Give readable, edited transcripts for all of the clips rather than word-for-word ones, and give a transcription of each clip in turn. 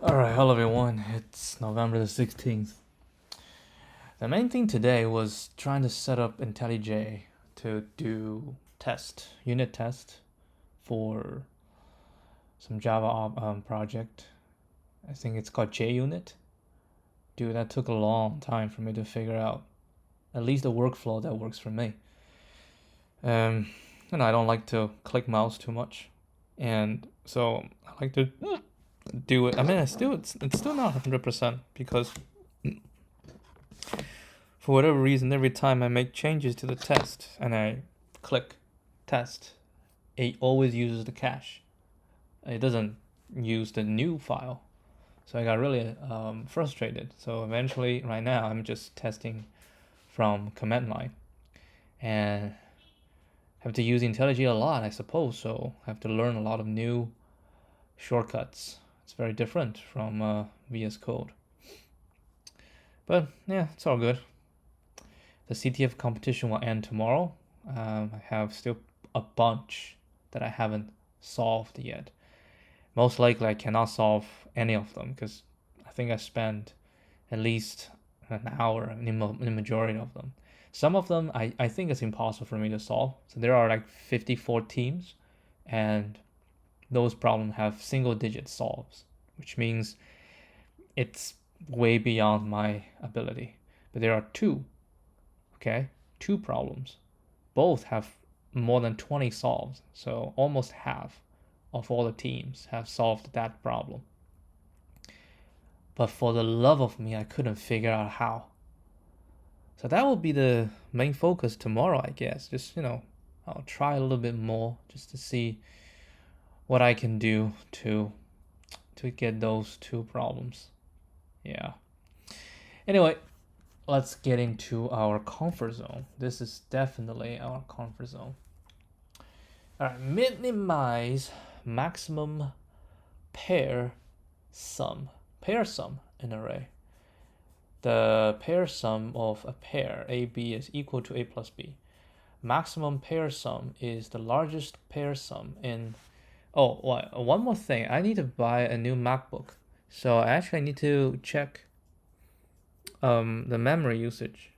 Alright, hello everyone. It's November the 16th. The main thing today was trying to set up IntelliJ to do unit test for some Java project. I think it's called JUnit. Dude, that took a long time for me to figure out at least a workflow that works for me. And I don't like to click mouse too much. And so I like to do it. I mean, it's still not 100% because for whatever reason, every time I make changes to the test and I click test, it always uses the cache. It doesn't use the new file. So I got really frustrated. So eventually, right now, I'm just testing from command line and have to use IntelliJ a lot, I suppose. So I have to learn a lot of new shortcuts. It's very different from VS Code. But yeah, it's all good. The CTF competition will end tomorrow. I have still a bunch that I haven't solved yet. Most likely I cannot solve any of them because I think I spent at least an hour in the majority of them. Some of them I think it's impossible for me to solve. So there are like 54 teams and those problems have single digit solves, which means it's way beyond my ability. But there are two problems. Both have more than 20 solves, so almost half of all the teams have solved that problem. But for the love of me, I couldn't figure out how. So that will be the main focus tomorrow, I guess. Just, I'll try a little bit more just to see what I can do to get those two problems. Yeah. Anyway, let's get into our comfort zone. This is definitely our comfort zone. All right, minimize maximum pair sum in array. The pair sum of a pair AB is equal to A plus B. Maximum pair sum is the largest pair sum in. Oh, one more thing. I need to buy a new MacBook, so I actually need to check the memory usage.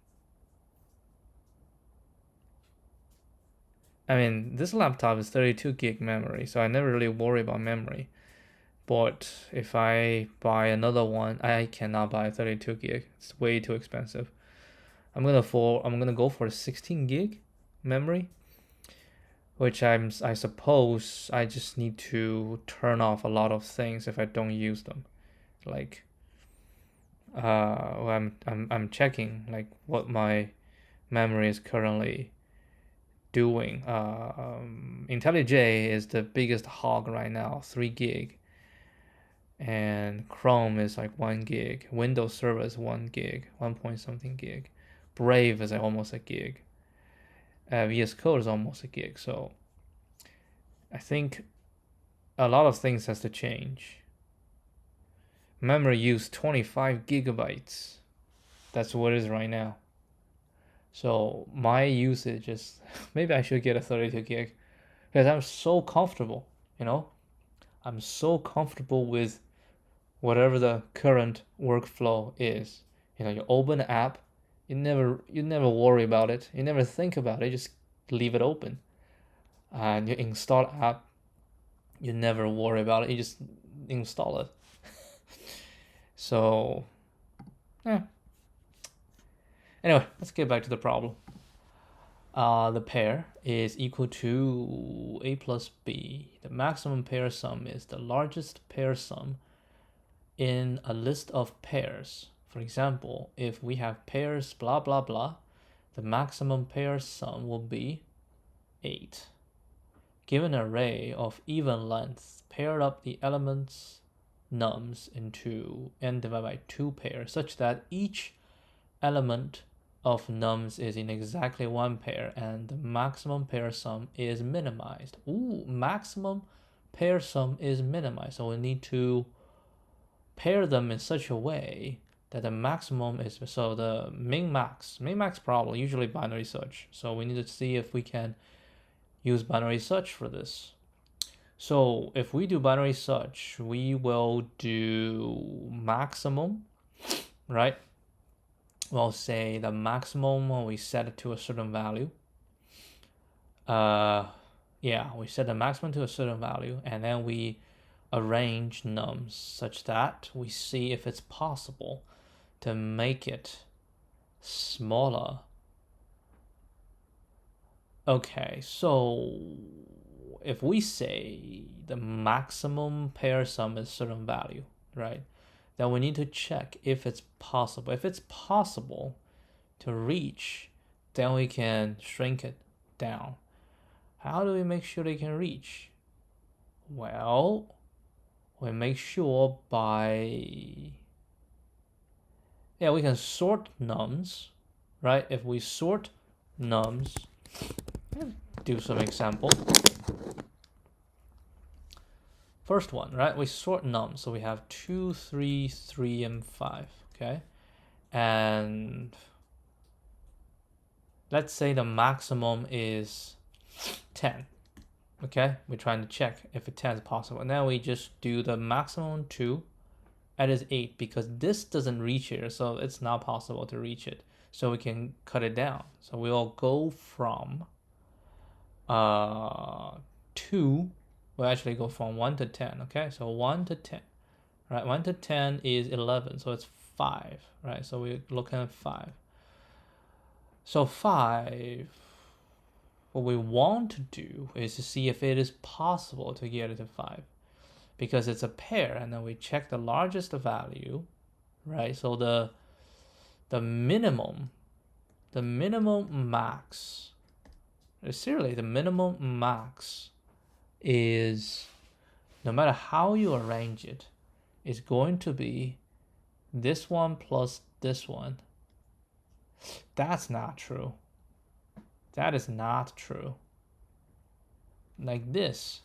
I mean, this laptop is 32 gig memory, so I never really worry about memory. But if I buy another one, I cannot buy 32 gig. It's way too expensive. I'm gonna go for 16 gig memory, which I suppose I just need to turn off a lot of things if I don't use them. Like I'm checking like what my memory is currently doing. IntelliJ is the biggest hog right now, 3 gig, and Chrome is like 1 gig. Windows Server is 1 gig, 1 point something gig. Brave is almost a gig. VS Code is almost a gig. So I think a lot of things has to change. Memory use 25 gigabytes. That's what it is right now. So my usage is maybe I should get a 32 gig because I'm so comfortable, I'm so comfortable with whatever the current workflow is. You open an app, you never worry about it, you never think about it, just leave it open. And you install app, you never worry about it, you just install it. So, yeah. Anyway, let's get back to the problem. The pair is equal to A plus B. The maximum pair sum is the largest pair sum in a list of pairs. For example, if we have pairs blah blah blah, the maximum pair sum will be 8. Given an array of even length, pair up the elements nums into n divided by 2 pairs such that each element of nums is in exactly 1 pair and the maximum pair sum is minimized. Maximum pair sum is minimized. So we need to pair them in such a way that the maximum is, so the min-max problem, usually binary search. So we need to see if we can use binary search for this. So if we do binary search, we will do maximum, right? We'll say the maximum when we set it to a certain value. Yeah, we set the maximum to a certain value, and then we arrange nums such that we see if it's possible to make it smaller. Okay, so if we say the maximum pair sum is certain value, right? Then we need to check if it's possible. If it's possible to reach, then we can shrink it down. How do we make sure they can reach? Well, we make sure by, yeah, we can sort nums, right? If we sort nums, do some example. First one, right? We sort nums, so we have 2, 3, 3, and 5, okay? And let's say the maximum is 10, okay? We're trying to check if 10 is possible. And then we just do the maximum 2, that is 8, because this doesn't reach here, so it's not possible to reach it. So we can cut it down. So we will go from 2, we'll actually go from 1 to 10, okay? So 1 to 10, right? 1 to 10 is 11, so it's 5, right? So we're looking at 5. So 5, what we want to do is to see if it is possible to get it to 5, because it's a pair, and then we check the largest value, right? So the minimum max, seriously, the minimum max is, no matter how you arrange it, is going to be this one plus this one. That's not true. That is not true. Like this,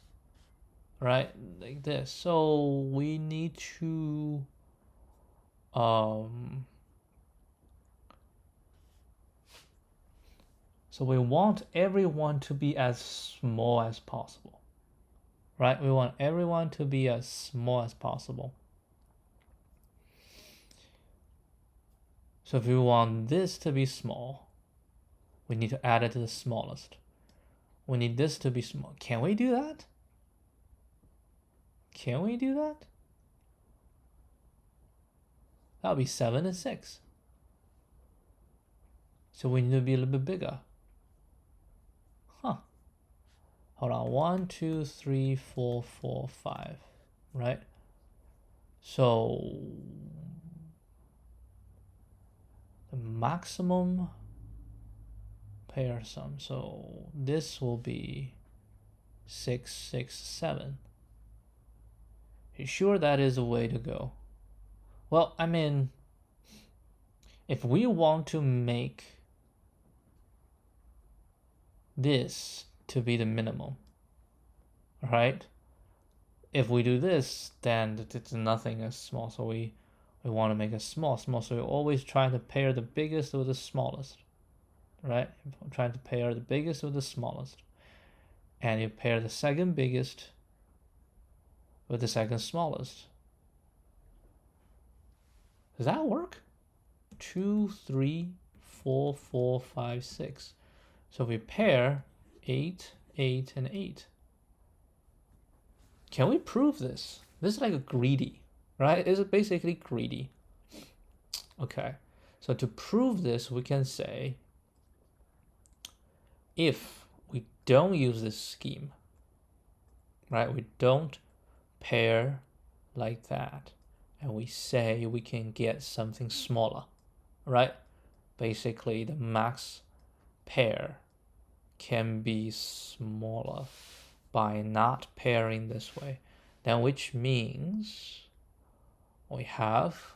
right? Like this. So we need to so we want everyone to be as small as possible, right? We want everyone to be as small as possible. So if we want this to be small, we need to add it to the smallest. We need this to be small. Can we do that? Can we do that? That would be 7 and 6. So we need to be a little bit bigger. Huh. Hold on. 1, 2, 3, 4, 4, 5. Right? So the maximum pair sum. So this will be 6, 6, 7. You sure that is a way to go? Well, I mean, if we want to make this to be the minimum, right? If we do this, then it's nothing as small. So we want to make it small. So we always try to pair the biggest with the smallest, right? I'm trying to pair the biggest with the smallest. And you pair the second biggest with the second smallest. Does that work? 2, 3, 4, 4, 5, 6. So we pair 8, 8, and 8. Can we prove this? This is like a greedy, right? It's basically greedy. Okay, so to prove this, we can say if we don't use this scheme, right? We don't pair like that, and we say we can get something smaller, right? Basically, the max pair can be smaller by not pairing this way. Then which means we have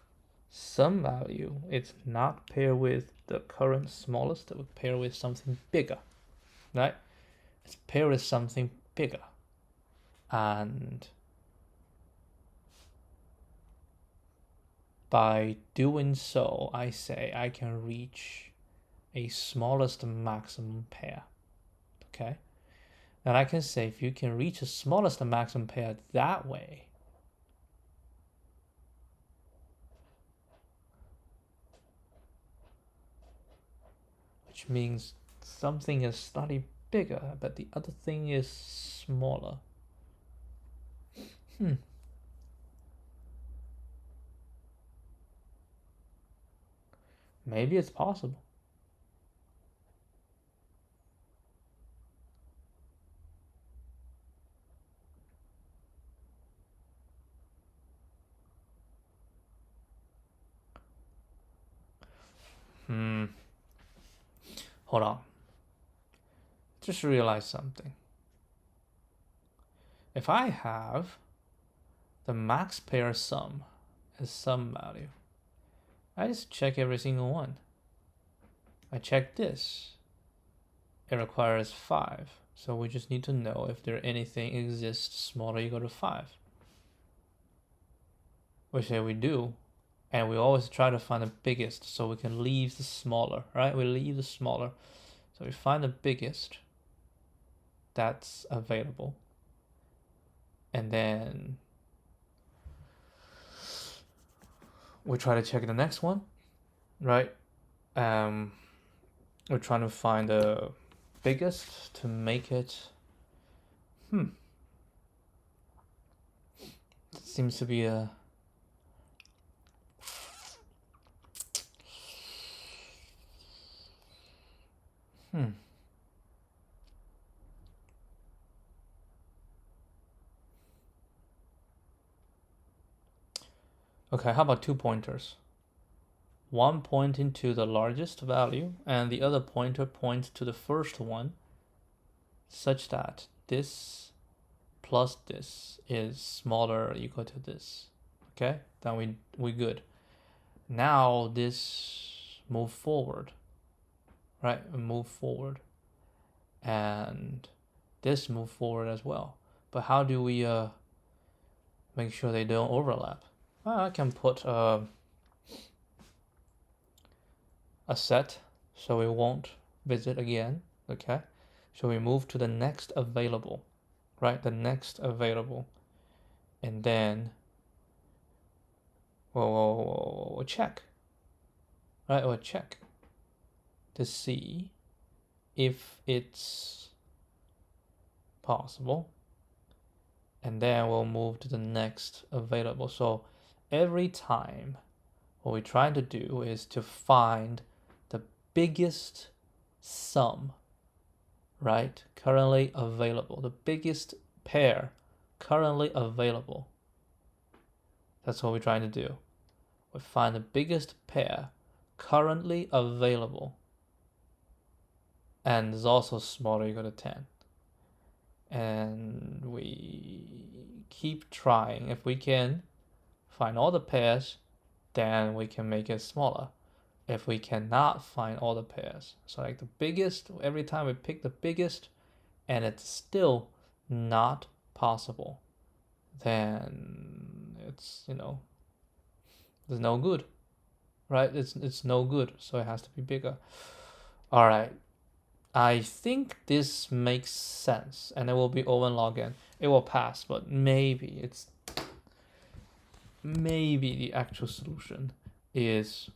some value. It's not paired with the current smallest, it would pair with something bigger, right? It's paired with something bigger. And by doing so, I say I can reach a smallest maximum pair, okay? And I can say if you can reach the smallest maximum pair that way, which means something is slightly bigger, but the other thing is smaller. Maybe it's possible. Hold on. Just realized something. If I have the max pair sum as some value, I just check every single one. I check this. It requires 5. So we just need to know if there anything exists smaller or equal to 5. We say we do. And we always try to find the biggest so we can leave the smaller, right? We leave the smaller. So we find the biggest that's available. And then we try to check the next one, right? We're trying to find the biggest to make it. It seems to be a Okay, how about 2 pointers? One pointing to the largest value and the other pointer points to the first one, such that this plus this is smaller or equal to this. Okay, then we good. Now this move forward, right? Move forward, and this move forward as well. But how do we make sure they don't overlap? Well, I can put a set so we won't visit again. Okay, so we move to the next available, right? The next available, and then we'll check, right? We'll check to see if it's possible, and then we'll move to the next available. So every time what we're trying to do is to find the biggest sum, right? Currently available, the biggest pair currently available. That's what we're trying to do. We find the biggest pair currently available, and is also smaller or equal to 10. And we keep trying. If we can find all the pairs, then we can make it smaller. If we cannot find all the pairs, so like the biggest, every time we pick the biggest and it's still not possible, then it's, there's no good, right? It's no good, so it has to be bigger. All right, I think this makes sense, and it will be O and log n. It will pass, but maybe the actual solution is,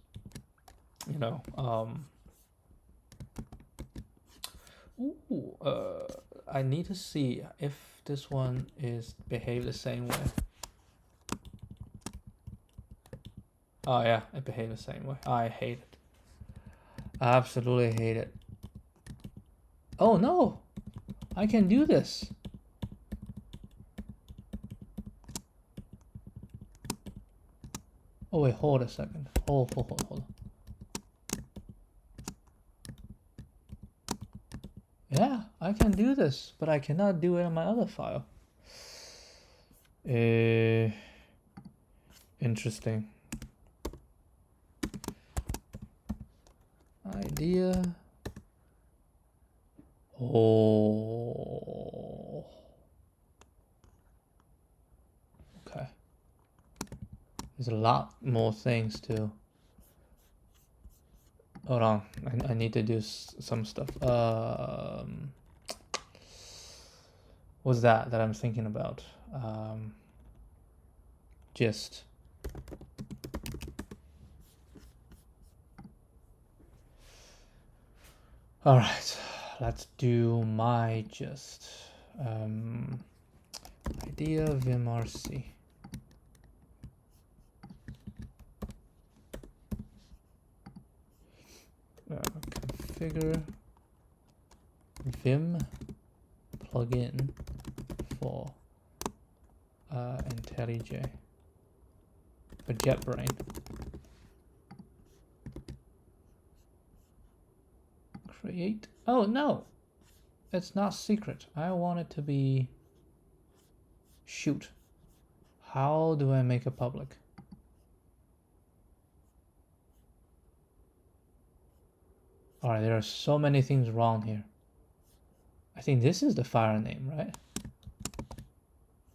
I need to see if this one is behave the same way. Oh yeah, it behaves the same way. I hate it. I absolutely hate it. Oh no, I can do this. Oh wait, hold a second. Hold on. Yeah, I can do this, but I cannot do it on my other file. Interesting. Idea. Oh. Okay. There's a lot more things too. Hold on, I need to do some stuff. was that I'm thinking about. Gist. All right, let's do my gist. Idea vimrc. Configure vim plugin for IntelliJ for JetBrain. Create. Oh no, it's not secret. I want it to be. Shoot. How do I make it public? All right, there are so many things wrong here. I think this is the file name, right?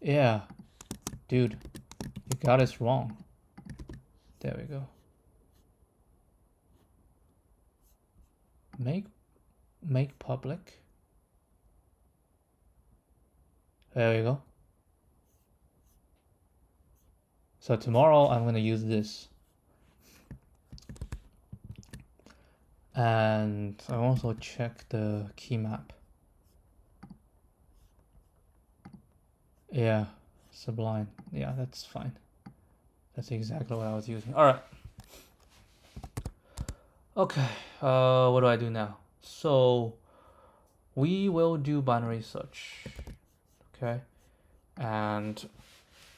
Yeah, dude, you got it wrong. There we go. Make public. There we go. So tomorrow I'm gonna use this. And I also check the key map. Yeah, Sublime. Yeah, that's fine. That's exactly what I was using. All right. Okay, what do I do now? So we will do binary search. Okay, and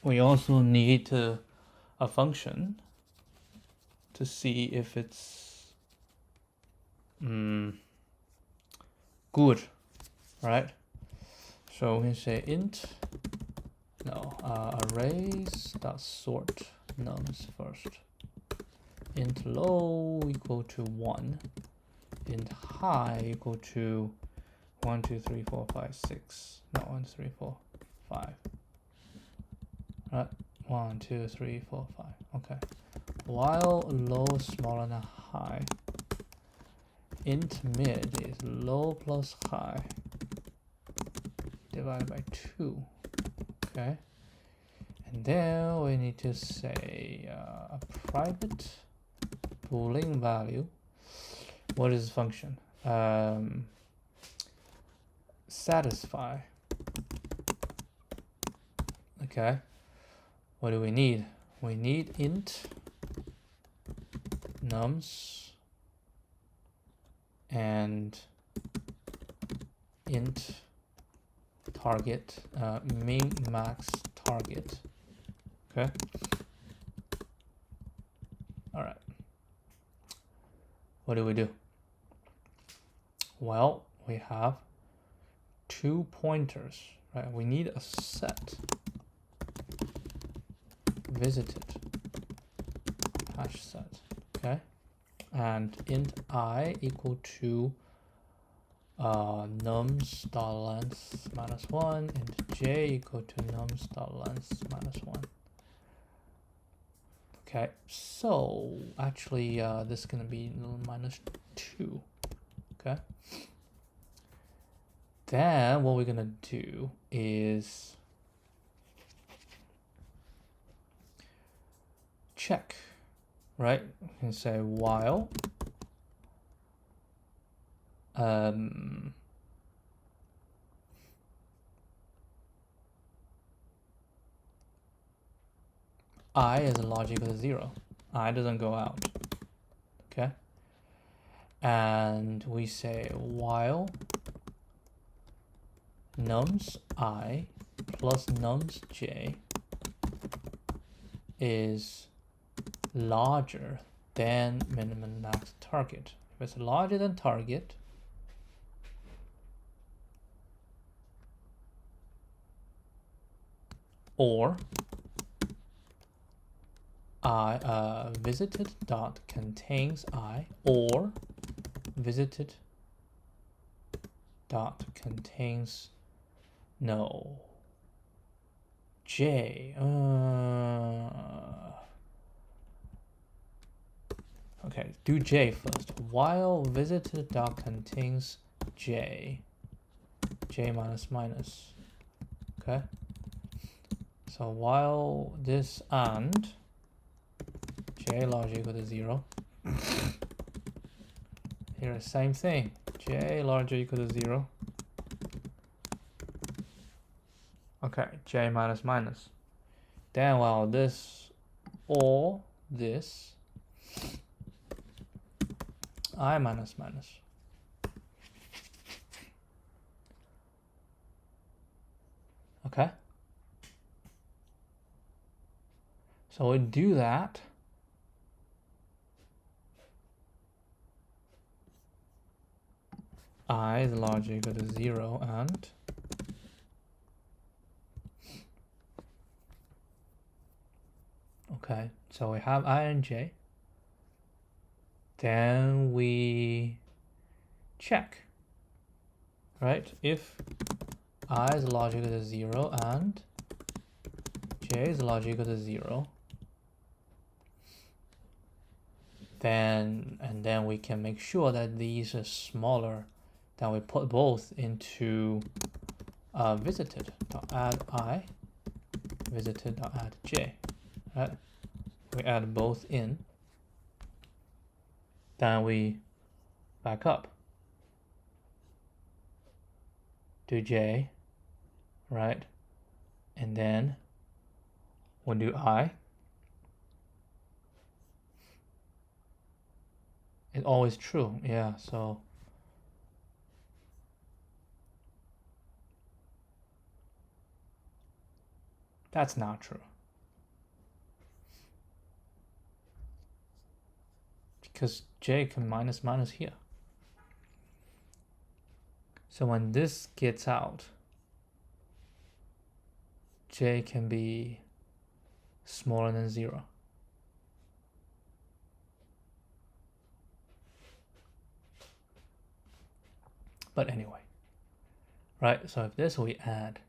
we also need a function to see if it's good, right? So we can say int arrays dot sort nums first. Int low equal to 1. Int high equal to 1, 2, 3, 4, 5, 6. Not 1, 2, 3, 4, 5. Right? 1, 2, 3, 4, 5. Okay. While low is smaller than high, int mid is low plus high divided by 2. Okay. And then we need to say a private boolean value. What is the function? Satisfy. Okay. What do we need? We need int nums and int target, min max target. Okay. All right. What do we do? Well, we have 2 pointers, right? We need a set visited hash set, okay? And int I equal to nums.length minus 1, int j equal to nums.length minus 1. Okay, so actually this is gonna be minus 2. Okay. Then what we're gonna do is check, right? We can say while I is logical to 0. I doesn't go out. Okay. And we say while nums I plus nums j is larger than minimum max target. If it's larger than target, or I visited dot contains I, or visited dot contains no j. Okay, do j first. While visited dot contains j minus minus Okay. So while this and j larger equal to 0, here is same thing, j larger equal to 0. Okay, j minus minus. Then while this or this, I minus minus. Okay. So we do that. I is larger equal to 0 and okay, so we have I and j. Then we check, right? If I is larger equal to 0 and j is larger equal to 0, then we can make sure that these are smaller. Then we put both into visited.add I, visited.add j, right? We add both in. Then we back up, do j, right? And then we'll do I. It's always true, yeah, so that's not true. Because j can minus minus here. So when this gets out, j can be smaller than 0. But anyway, right, so if this we add,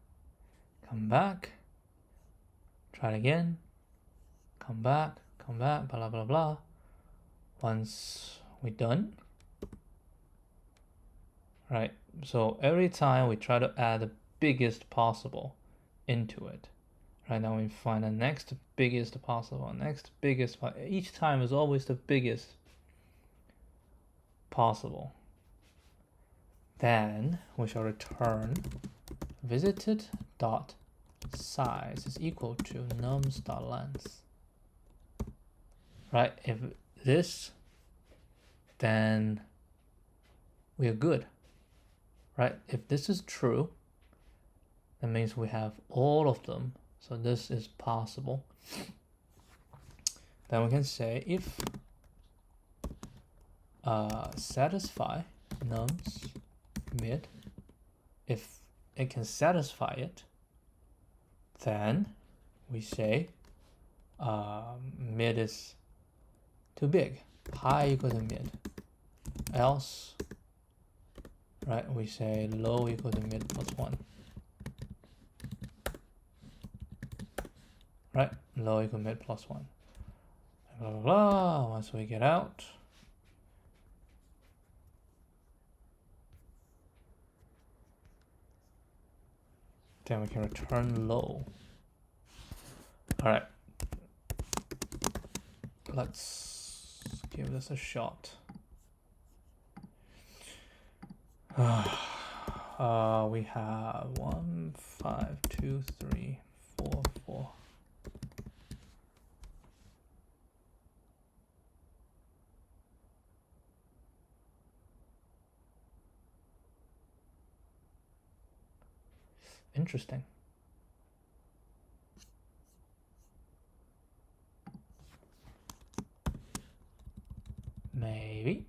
come back, try it again, come back, blah, blah, blah. Once we're done, right, so every time we try to add the biggest possible into it, right, now we find the next biggest possible, each time is always the biggest possible. Then we shall return visited dot size is equal to nums dot length. Right, if this, then we are good. Right, if this is true, that means we have all of them. So this is possible. Then we can say if satisfy nums mid, if it can satisfy it, then we say mid is too big, high equal to mid, else, right, we say low equal to mid plus 1, right, low equal to mid plus 1, blah, blah, blah. Once we get out, then we can return low. All right, let's give this a shot. We have 1, 5, 2, 3, 4, 4. Interesting. Maybe.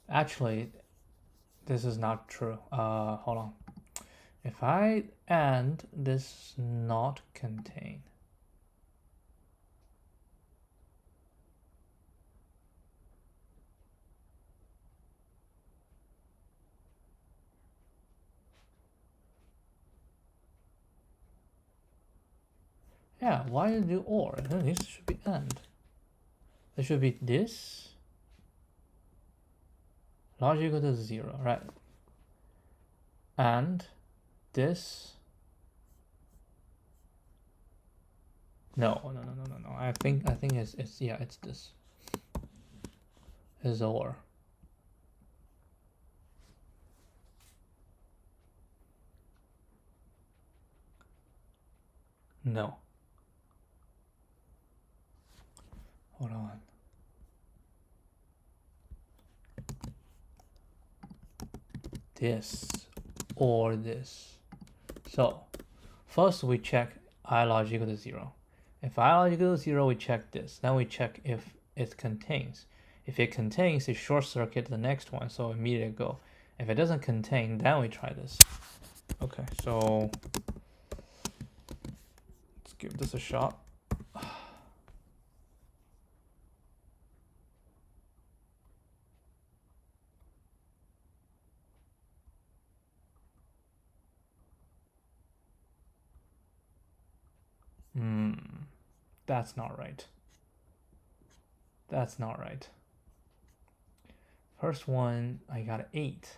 Actually, this is not true. Hold on. If I and this not contain, yeah, why do you do or? This should be and. There should be this large equal to 0, right? And this, no. I think it's yeah, it's this. Is or. No. Hold on. This or this. So first we check I large equal to 0. If I large equal to 0, we check this. Then we check if it contains. If it contains, it short circuit the next one, so immediately go. If it doesn't contain, then we try this. Okay, so let's give this a shot. That's not right. That's not right. First one, I got an 8.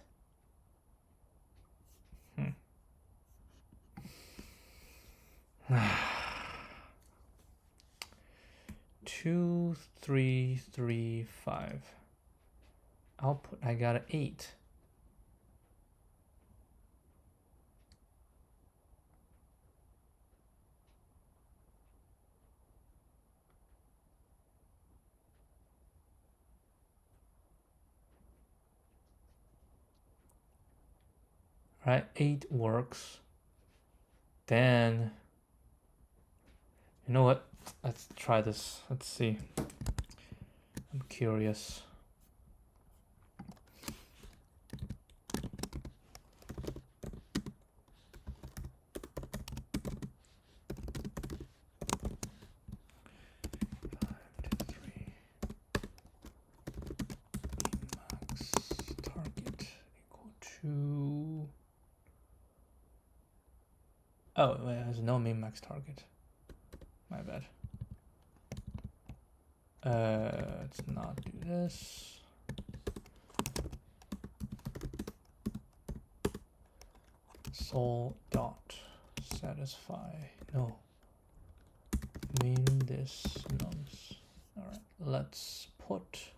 2, 3, 3, 5. Output, I got an 8. Right, 8 works. Then, you know what? Let's try this. Let's see. I'm curious. Oh, wait, there's no min max target. My bad. Let's not do this. Sol dot satisfy. No. Min this nums. All right, let's put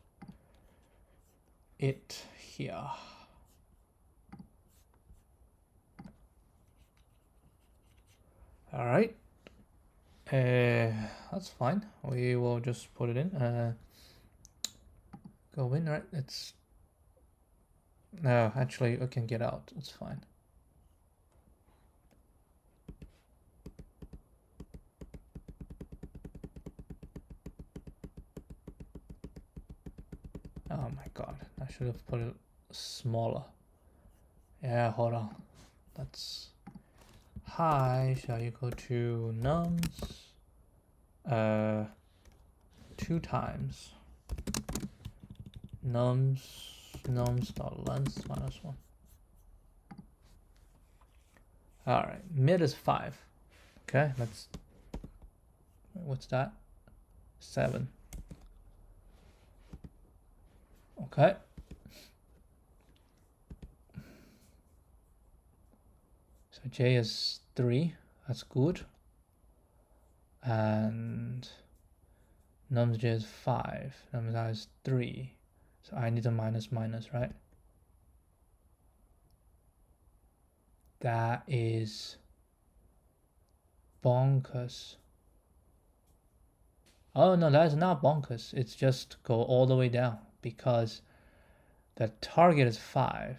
it here. All right. That's fine. We will just put it in. Go in, right? It's no, actually, we can get out. It's fine. Oh my god, I should have put it smaller. Yeah, hold on. That's hi shall equal to nums 2 times nums dot length minus 1. All right, mid is 5. Okay, let's, what's that? 7. Okay. So J is 3. That's good. And nums J is 5. Nums I is 3. So I need a minus minus, right? That is bonkers. Oh no, that is not bonkers. It's just go all the way down because the target is 5.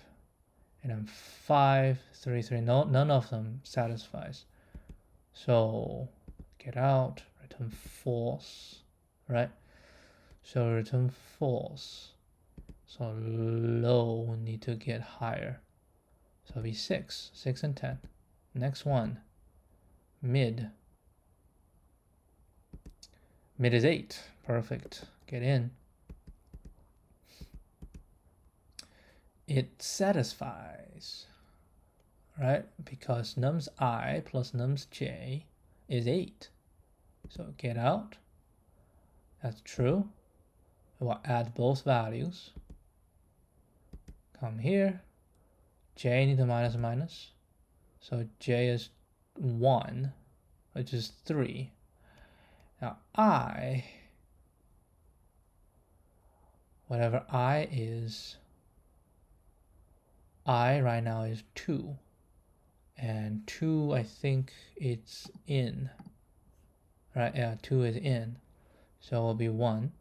And then 5, 3, 3. No, none of them satisfies. So get out, return false, right? So return false. So low need to get higher. So it'll be 6 and 10. Next one, mid. Mid is 8. Perfect. Get in. It satisfies, right? Because nums I plus nums j is 8. So get out. That's true. We'll add both values. come here, j need to minus minus, so j is 1, which is 3. Now I, whatever I is, I right now is 2, and 2 I think it's in, right? Yeah, 2 is in, so it will be 1.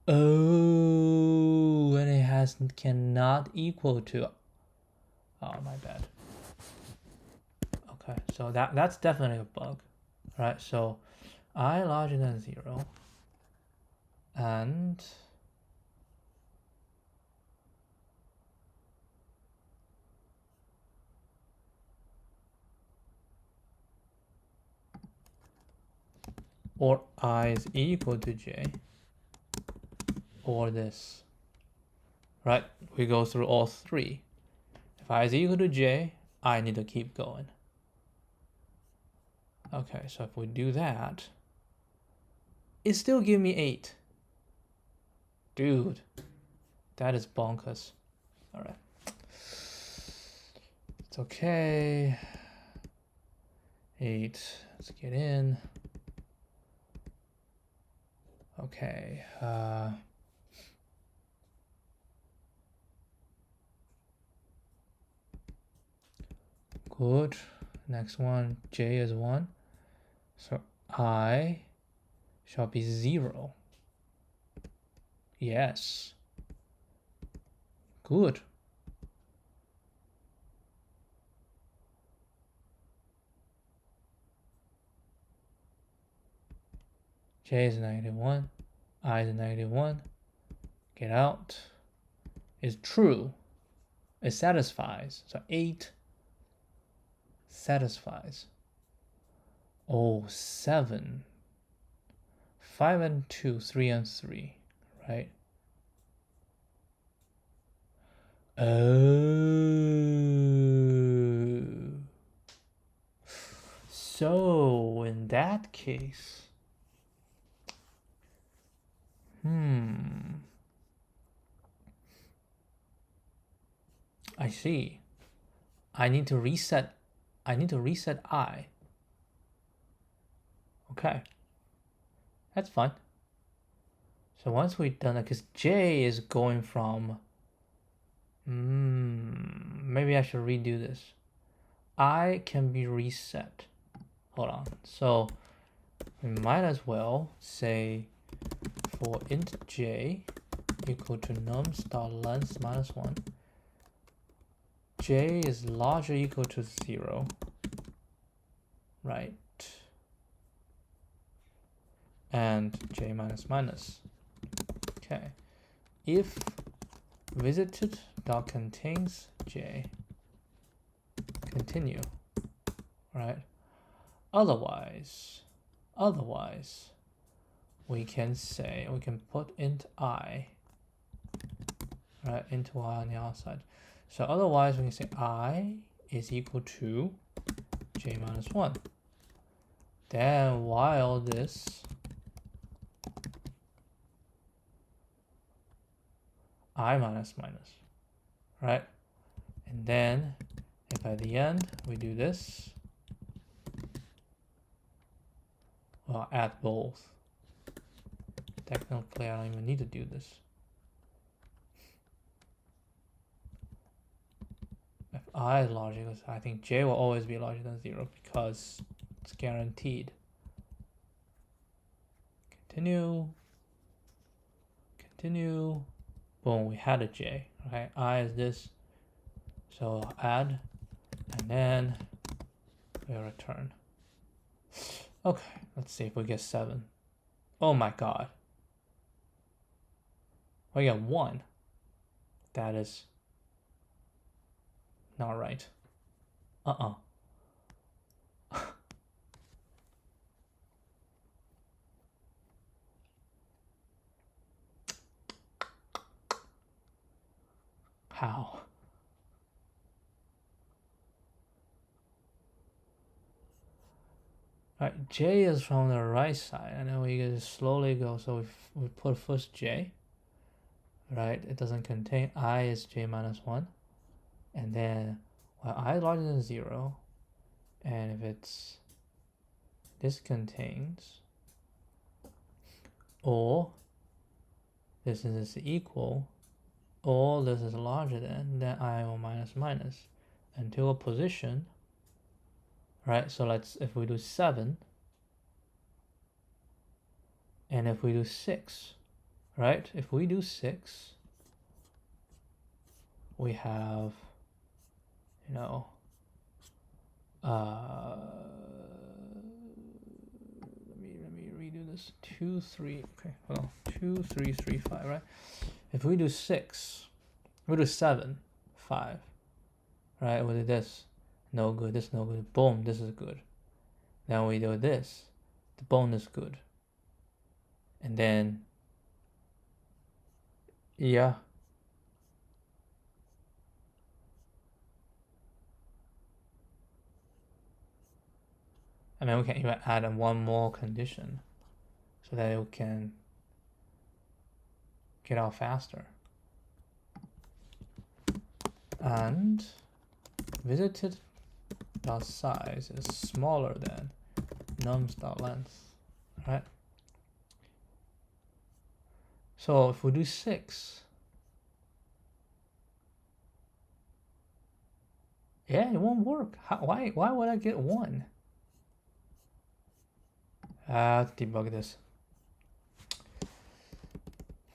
Oh, and it cannot equal to, oh my bad. Okay, so that's definitely a bug, right? So I larger than 0, and or I is equal to j, or this, right? We go through all 3. If I is equal to j, I need to keep going. Okay, so if we do that, it still give me 8. Dude, that is bonkers. All right. It's okay. 8, let's get in. Okay, good. Next one, j is 1. So I shall be 0. Yes. Good. J is -1. I is -1. Get out. Is true. It satisfies. So 8 satisfies. Oh, 7. 5 and 2, 3 and 3, right? Oh. So in that case, I see. I need to reset I. Okay. That's fine. So once we've done that, because j is going from, maybe I should redo this. I can be reset. Hold on. So we might as well say for int j equal to num star length -1, j is larger or equal to 0, right? And j minus minus. Okay. If visited dot contains j, continue, right? Otherwise, we can say, we can put int I, right, into I on the outside. So otherwise we can say I is equal to j minus 1. Then while this I minus minus, right? And then if at the end we do this, well, add both. Technically, I don't even need to do this. If I is larger, I think j will always be larger than 0 because it's guaranteed. Continue. Boom, we had a j. Okay, I is this. So add, and then we return. Okay, let's see if we get 7. Oh my god. We got 1. That is not right. How? Alright, j is from the right side, and then we can slowly go. So we put first j, right? It doesn't contain I is j minus 1. And then while I larger than 0, and if it's this contains, or this is equal, or this is larger than, then I will minus minus until a position, right? So let's, if we do 7, and if we do 6, right? If we do 6, we have, you know, let me redo this. 2 3, okay, hold on. 2 3 3 5, right? If we do 6, we do 7 5, right? We do this, no good, this no good, boom, this is good. Then we do this, the bone is good. And then, yeah, and then we can even add one more condition so that it can get out faster. And visited dot size is smaller than nums dot length, right? So if we do 6, yeah, it won't work. Why would I get 1? Let's debug this.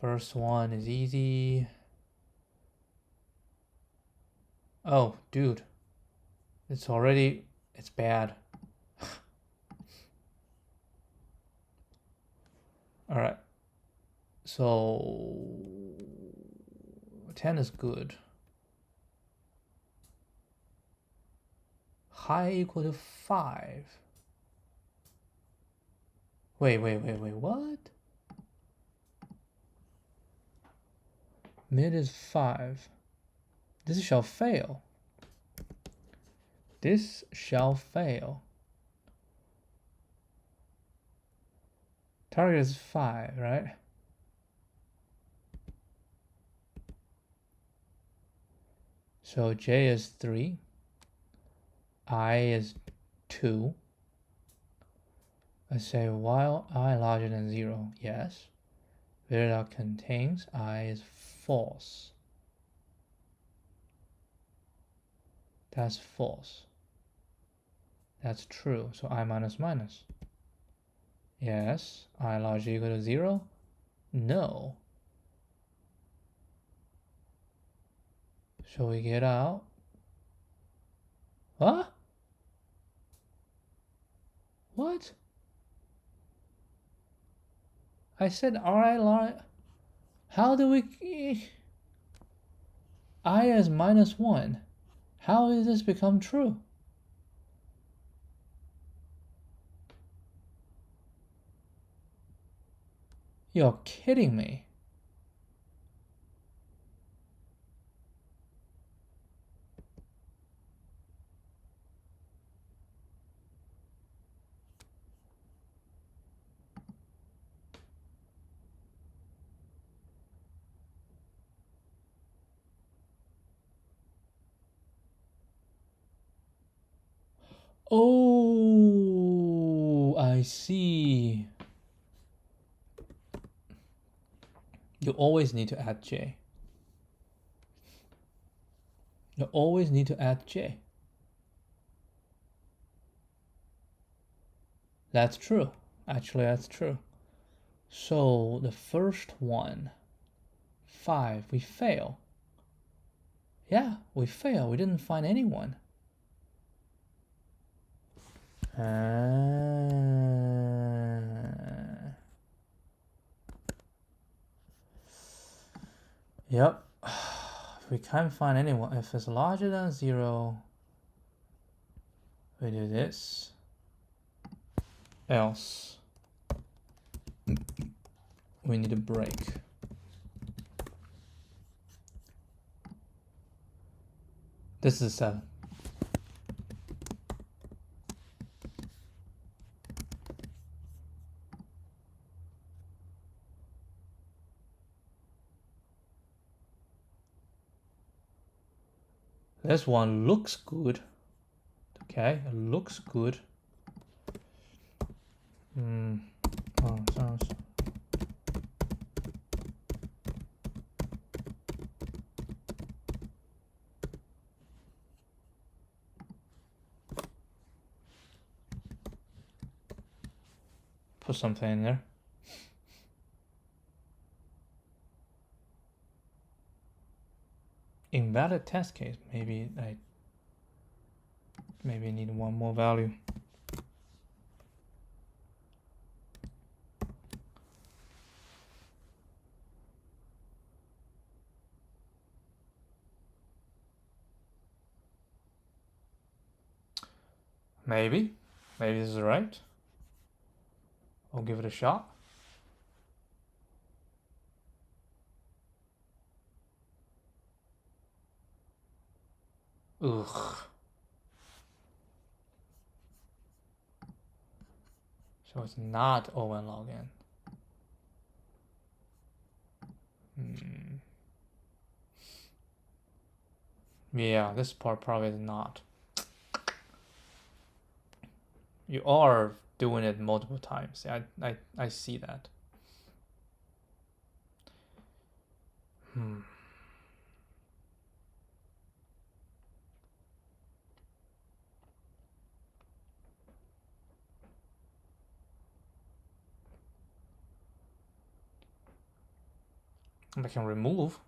First one is easy. Oh, dude. It's bad. Alright. So 10 is good. High equal to 5. Wait, what? Mid is 5. This shall fail. This shall fail. Target is 5, right? So j is 3. I is 2. Let's say while I larger than 0, yes. Where contains I is false. That's false. That's true. So I minus minus. Yes. I larger equal to 0? No. So we get out. What? What? I said Ri large. How do we... I is minus 1. How does this become true? You're kidding me. Oh, I see. You always need to add j. You always need to add j. That's true. Actually, that's true. So the first one, 5, we fail. Yeah, we fail. We didn't find anyone. Yep. If we can't find anyone, if it's larger than 0, we do this. Else, we need a break. This is 7. This one looks good. Okay, it looks good. Oh, sounds. Put something in there. Invalid test case. Maybe I need one more value. Maybe this is right. I'll give it a shot. Ugh. So it's not O and login. Yeah, this part probably is not. You are doing it multiple times. I see that. I can remove.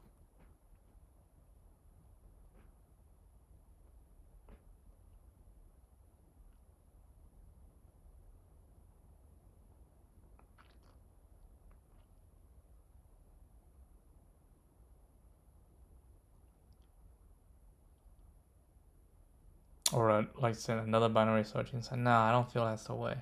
Or like I said, another binary search inside. Nah, I don't feel that's the way.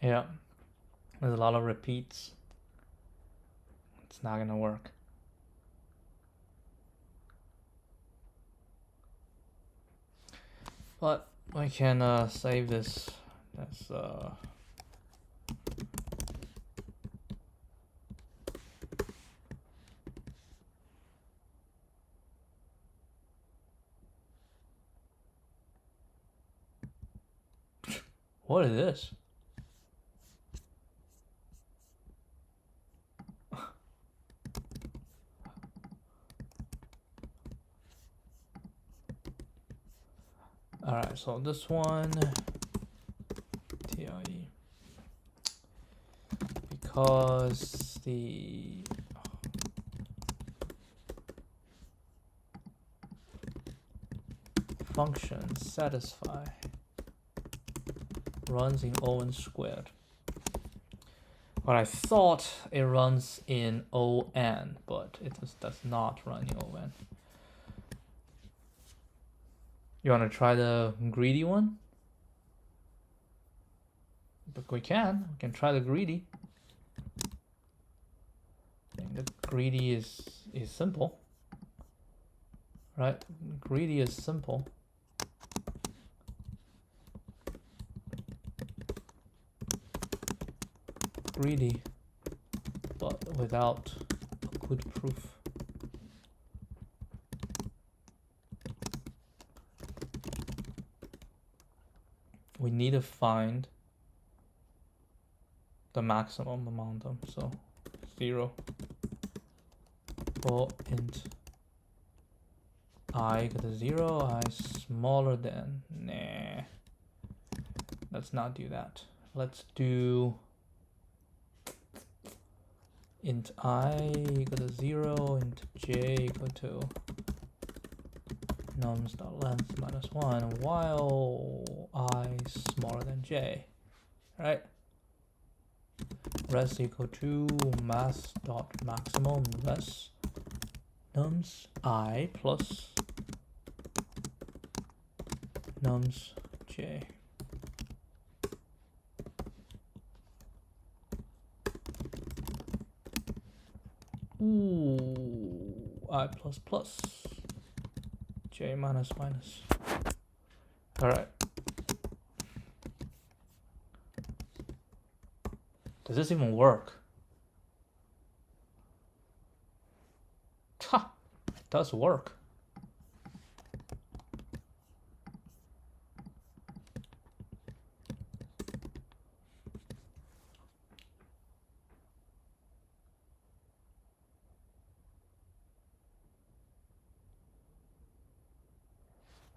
Yeah, there's a lot of repeats. It's not gonna work. But I can save this as what is this? All right, so this one, TIE, because the function satisfy runs in O(n) squared. But I thought it runs in O(n), but it does not run in O(n). You want to try the greedy one? But we can try the greedy. The greedy is simple, right? Greedy is simple. Greedy, but without a good proof. We need to find the maximum amount of them, so 0 for int I equal to 0, I smaller than, nah, let's not do that. let's do int I equal to 0, int j equal to nums.length minus 1 while I smaller than j, right? Res equal to mass.maximum res nums I plus nums j. Ooh, I plus plus j minus minus. All right. Does this even work? Ha! It does work.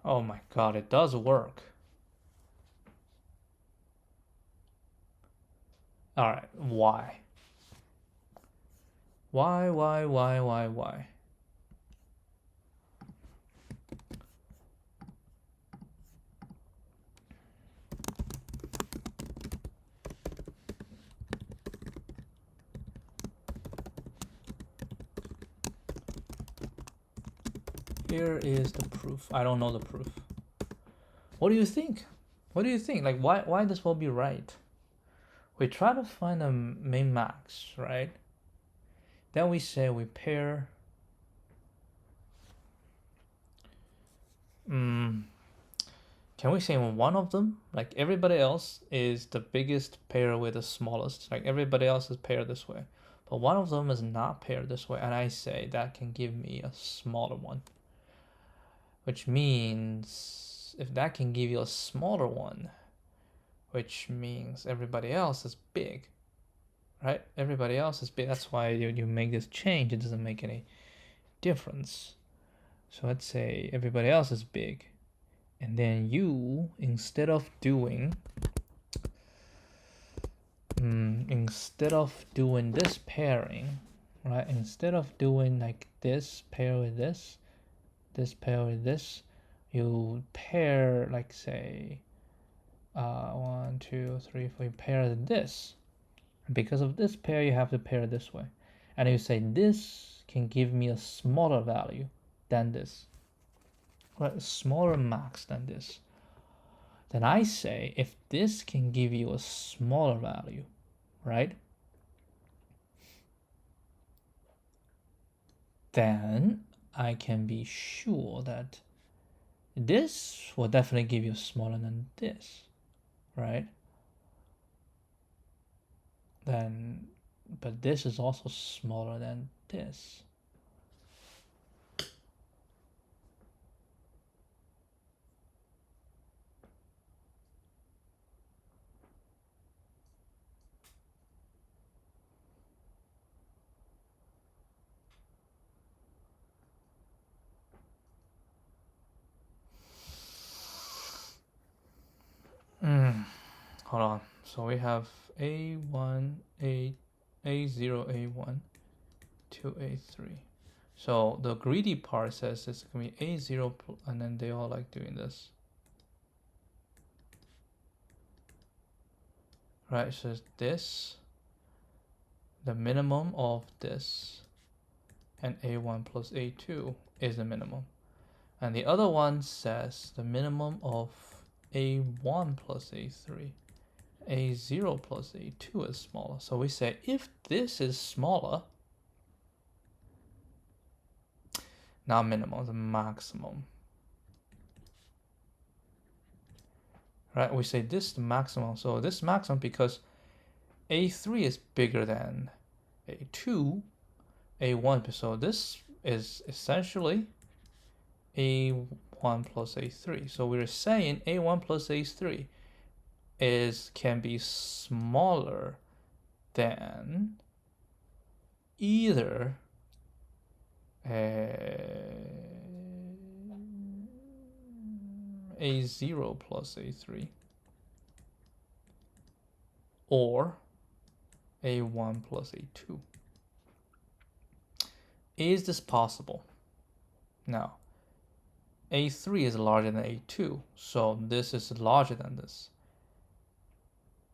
Oh my god, it does work. All right, why? Why? Here is the proof. I don't know the proof. What do you think? What do you think? Like, why this will be right? We try to find a min max, right? Then we say we pair. Can we say one of them? Like everybody else is the biggest pair with the smallest. Like everybody else is paired this way. But one of them is not paired this way. And I say that can give me a smaller one. Which means if that can give you a smaller one, which means everybody else is big, right? Everybody else is big. That's why you make this change. It doesn't make any difference. So let's say everybody else is big. And then you, instead of doing this pairing, right? Instead of doing like this pair with this pair with this, you pair like say 1, 2, 3, 4. You pair this. Because of this pair, you have to pair this way. And you say this can give me a smaller value than this, right? A smaller max than this. Then I say if this can give you a smaller value, right? Then I can be sure that this will definitely give you smaller than this, right? Then, but this is also smaller than this. Hold on. So we have A1, A0, A1, to A3. So the greedy part says it's gonna be A0, and then they all like doing this. Right, so this, the minimum of this, and A1 plus A2 is the minimum. And the other one says the minimum of A1 plus A3. A0 plus A2 is smaller. So we say if this is smaller, not minimum, the maximum. Right, we say this is the maximum. So this maximum because A3 is bigger than A2, A1. So this is essentially A1 plus A3. So we're saying A1 plus A3 can be smaller than either A0 plus A3 or A1 plus A2. Is this possible? Now, A3 is larger than A2, so this is larger than this.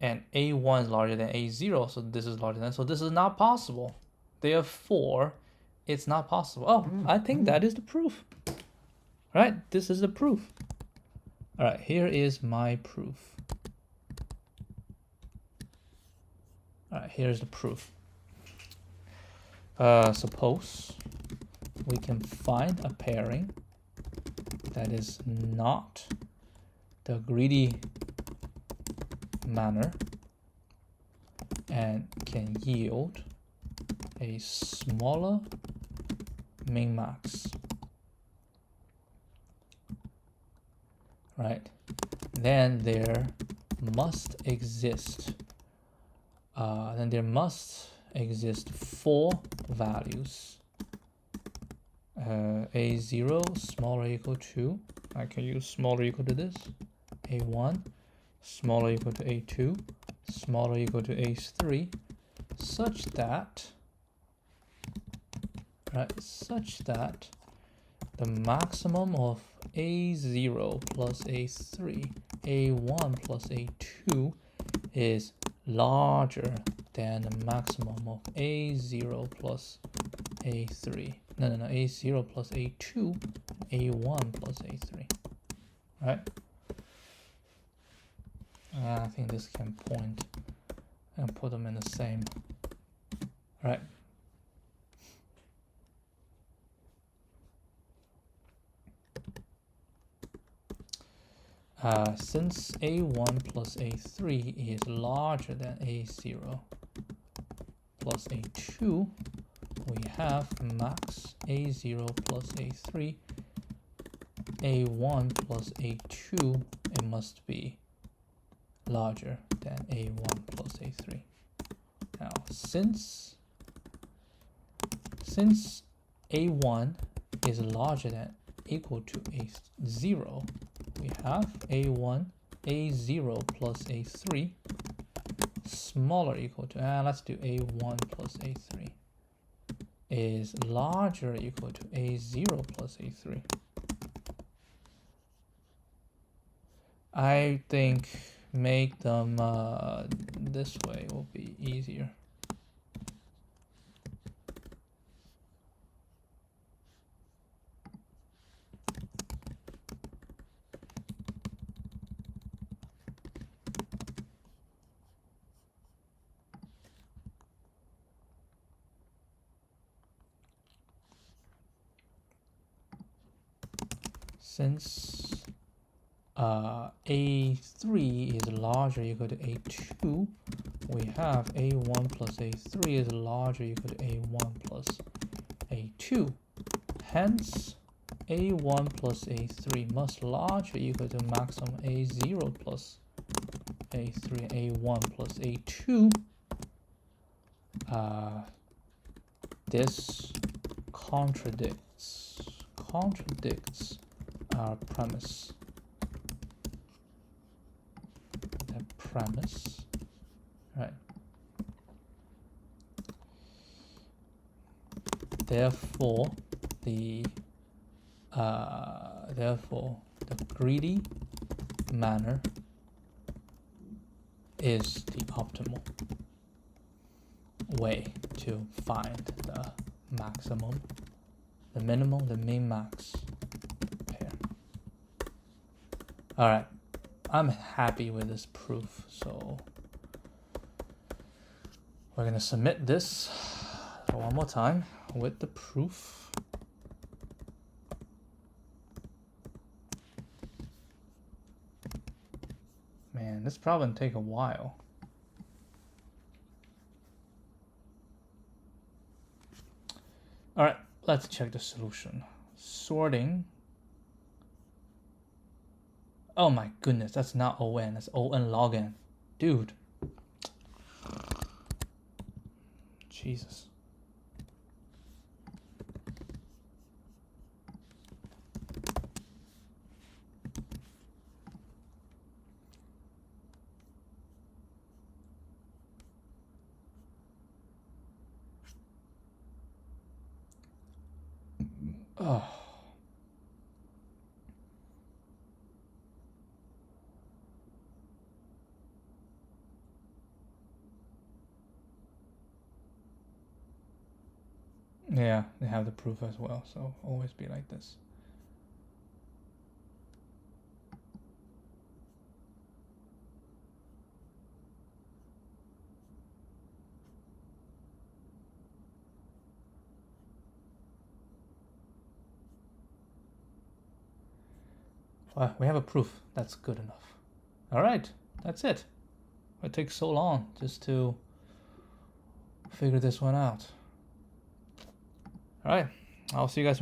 And A1 is larger than A0, so this is larger than, so this is not possible. Therefore, it's not possible. Oh, I think that is the proof. Right? This is the proof. All right, here is my proof. All right, here's the proof. Suppose we can find a pairing that is not the greedy manner and can yield a smaller min-max. Right? Then there must exist four values. A0 smaller or equal to, I can use smaller or equal to this, A1 smaller or equal to A2 smaller or equal to A3, such that the maximum of A0 plus A3, A1 plus A2 is larger than the maximum of A0 plus A3. No, A0 plus A2, A1 plus A3. Right? I think this can point and put them in the same. Right? Since A1 plus A3 is larger than A0 plus A2, we have max A0 plus A3, A1 plus A2, it must be larger than A1 plus A3. Now, since A1 is larger than equal to A0, we have A0 plus A3 smaller equal to, let's do A1 plus A3 is larger equal to A0 plus A3. I think make them this way will be easier. Since A3 is larger equal to A2, we have A1 plus A3 is larger equal to A1 plus A2. Hence, A1 plus A3 must larger equal to maximum A0 plus A3, A1 plus A2. This contradicts our premise. The premise, right? Therefore, the greedy manner is the optimal way to find the maximum, the minimum, the min-max pair. All right, I'm happy with this proof, so we're gonna submit this one more time with the proof. Man, this probably gonna take a while. All right, let's check the solution. Sorting. Oh my goodness, that's not ON, that's ON log n. Dude. Jesus. Oh. Yeah, they have the proof as well, so always be like this. Well, we have a proof. That's good enough. All right, that's it. It takes so long just to figure this one out. All right, I'll see you guys